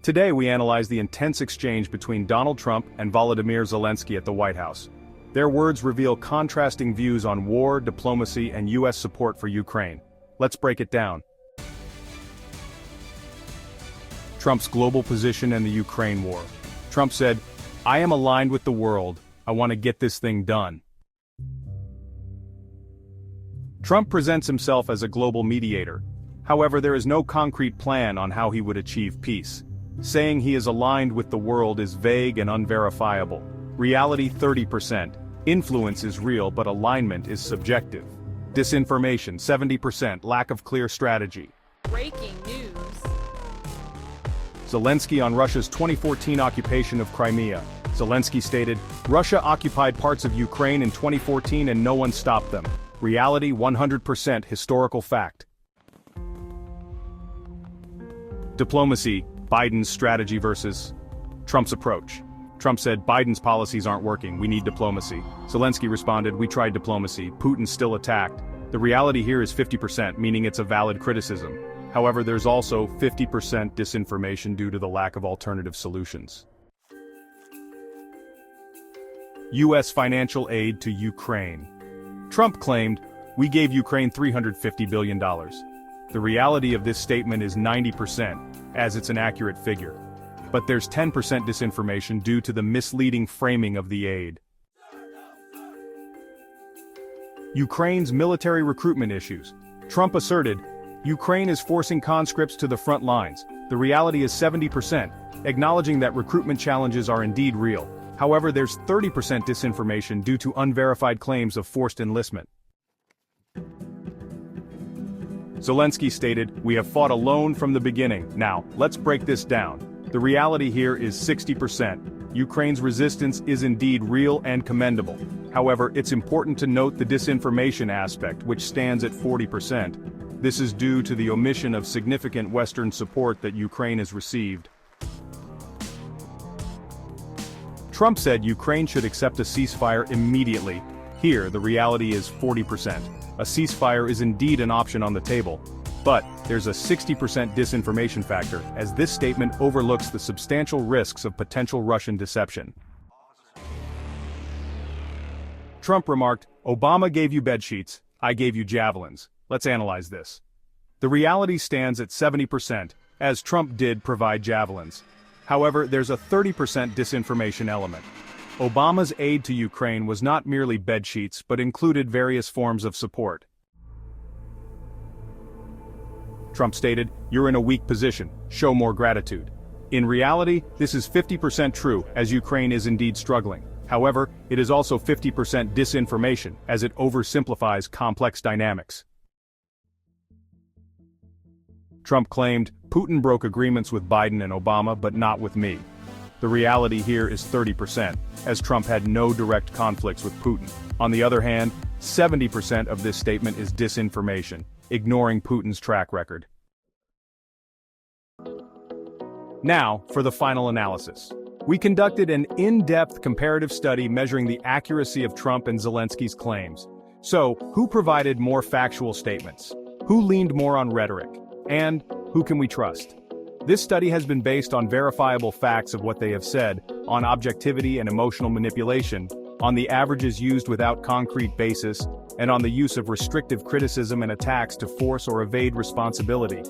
Today we analyze the intense exchange between Donald Trump and Volodymyr Zelensky at the White House. Their words reveal contrasting views on war, diplomacy, and U.S. support for Ukraine. Let's break it down. Trump's global position and the Ukraine war. Trump said, "I am aligned with the world. I want to get this thing done." Trump presents himself as a global mediator. However, there is no concrete plan on how he would achieve peace. Saying he is aligned with the world is vague and unverifiable. Reality 30%. Influence is real but alignment is subjective. Disinformation 70%. Lack of clear strategy. Breaking news. Zelensky on Russia's 2014 occupation of Crimea. Zelensky stated, "Russia occupied parts of Ukraine in 2014 and no one stopped them. Reality 100% historical fact." Diplomacy, Biden's strategy versus Trump's approach. Trump said, "Biden's policies aren't working, we need diplomacy." Zelensky responded, "We tried diplomacy, Putin still attacked." The reality here is 50%, meaning it's a valid criticism. However, there's also 50% disinformation due to the lack of alternative solutions. U.S. financial aid to Ukraine. Trump claimed, "We gave Ukraine $350 billion. The reality of this statement is 90%, as it's an accurate figure. But there's 10% disinformation due to the misleading framing of the aid. Ukraine's military recruitment issues. Trump asserted, "Ukraine is forcing conscripts to the front lines. The reality is 70%, acknowledging that recruitment challenges are indeed real. However, there's 30% disinformation due to unverified claims of forced enlistment." Zelensky stated, "We have fought alone from the beginning. Now, let's break this down. The reality here is 60%. Ukraine's resistance is indeed real and commendable. However, it's important to note the disinformation aspect, which stands at 40%. This is due to the omission of significant Western support that Ukraine has received." Trump said Ukraine should accept a ceasefire immediately. Here, the reality is 40%. A ceasefire is indeed an option on the table. But, there's a 60% disinformation factor, as this statement overlooks the substantial risks of potential Russian deception. Trump remarked, "Obama gave you bedsheets, I gave you javelins. Let's analyze this." The reality stands at 70%, as Trump did provide javelins. However, there's a 30% disinformation element. Obama's aid to Ukraine was not merely bedsheets but included various forms of support. Trump stated, "You're in a weak position, show more gratitude." In reality, this is 50% true, as Ukraine is indeed struggling. However, it is also 50% disinformation, as it oversimplifies complex dynamics. Trump claimed, "Putin broke agreements with Biden and Obama but not with me." The reality here is 30%, as Trump had no direct conflicts with Putin. On the other hand, 70% of this statement is disinformation, ignoring Putin's track record. Now, for the final analysis. We conducted an in-depth comparative study measuring the accuracy of Trump and Zelensky's claims. So, who provided more factual statements? Who leaned more on rhetoric? And, who can we trust? This study has been based on verifiable facts of what they have said, on objectivity and emotional manipulation, on the averages used without concrete basis, and on the use of restrictive criticism and attacks to force or evade responsibility.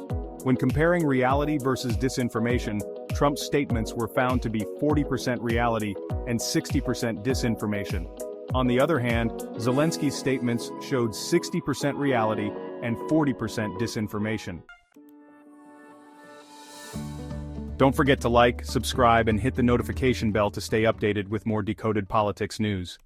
When comparing reality versus disinformation, Trump's statements were found to be 40% reality and 60% disinformation. On the other hand, Zelensky's statements showed 60% reality and 40% disinformation. Don't forget to like, subscribe, and hit the notification bell to stay updated with more Decoded Politics news.